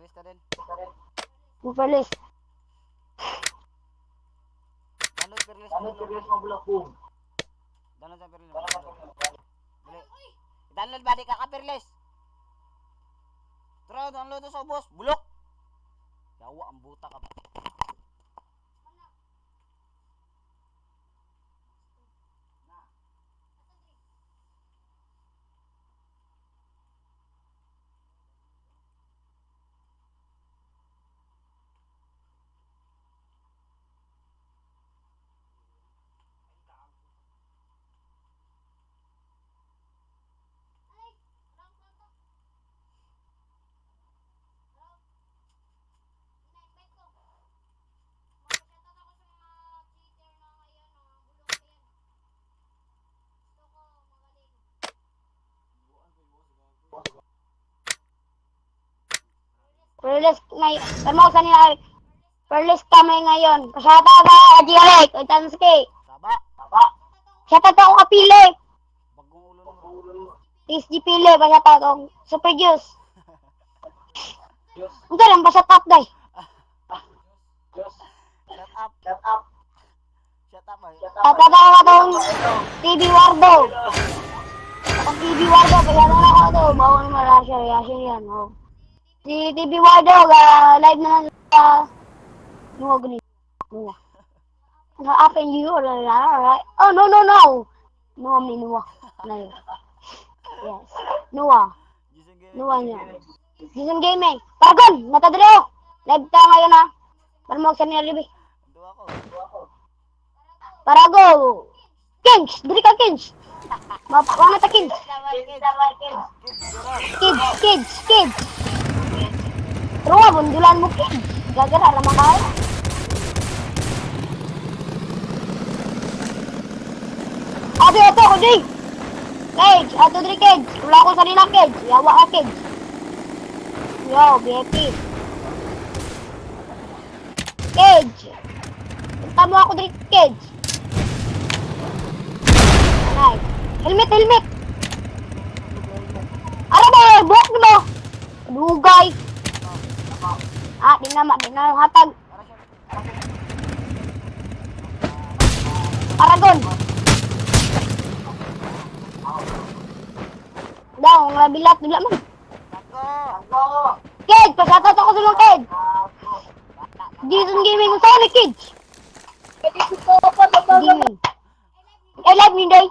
Release ka din. Mag-release. Download per-release mo bulok. Download ang per-release mo. Dali. Download ba? Di ka per-release. Tara, download sa boss. Bulok. Yawa, ang buta ka ba? Release ngayon. Tama sa nila. Release kami ngayon. Pasyata ka, Ajiyalik. O Tanski. Saba. Pasyata ka ako kapili. Bagong ulo mo. TSG pili. Pasyata ka. Super juice. Ito lang, pasyata up, day. Shut up. Shut up, ay. Pasyata ka itong TV Wardo. Itong TV Wardo. Pasyata ka ito. Bawang naman reaction yan. Oh. Si TV Wardo, live na sa Nuwa ganito. Nuwa. Up and you, alright? Oh, no. Nuwa may Nuwa. Yes. Nuwa. Nuwa niya. Jason Gaming. Paragon, natadreo. Live ta ngayon ha. Para mo sa niya libi. Dua ko. Parago. Kings, diri ka Kings. Mapakwa na ta Kings. Kids. Pero bundulan mo Kings. Gagara naman kayo. Ato ko di. Cage, ato diri Cage. Wala ko sa nila Cage. Yawa ka Cage. Yo, VIP. Cage. Punta mo ako diri Cage. Nice. Helmet. Ano ba? Buhok mo. Dugay. Di na hatag. Paragon. Daw, ang labilat bigla man. Kid, pasatot ako sa mga kid. Jason Gaming, saan ni kids? Gaming. Live ni day.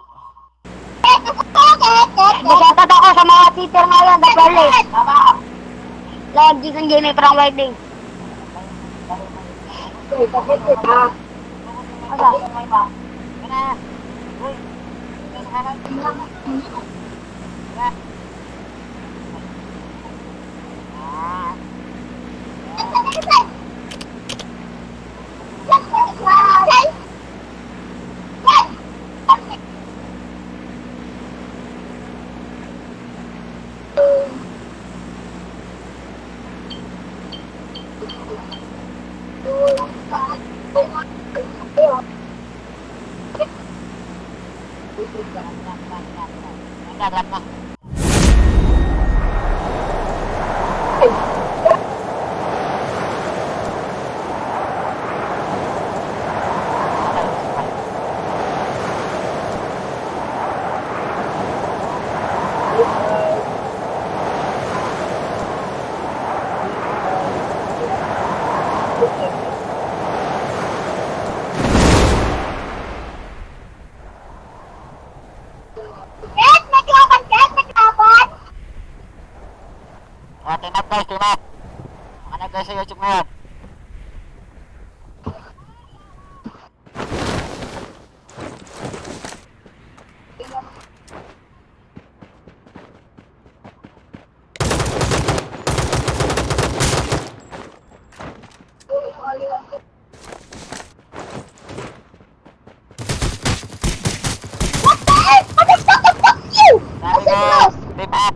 Pasatot ako sa mga cheater ngayon, the police. Live Jason Gaming, parang white day. Asa? Tinap. Mga guys sa YouTube ngayon. Tip up.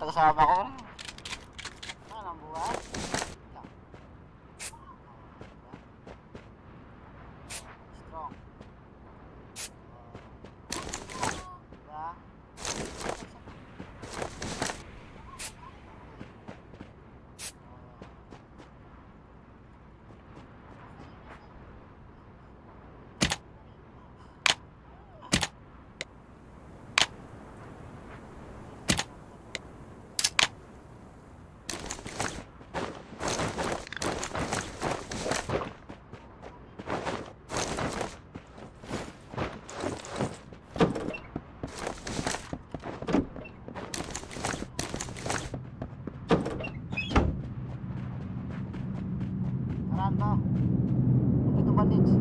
kasama ko. Ano ang buhay? Lang. Strong. Diba? Saan ba? Ito bandage.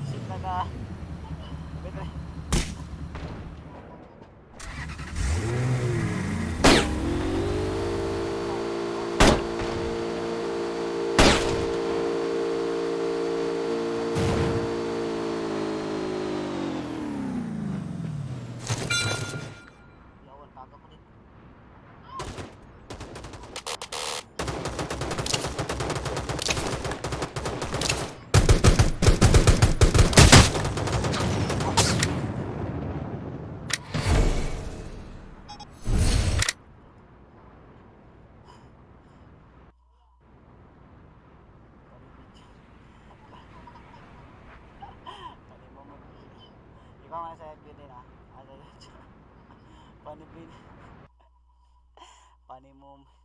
Isip na ka. Betre. Yawan, taga ko din. Ikaw nga sa FB din ah. Panibin. Panimum.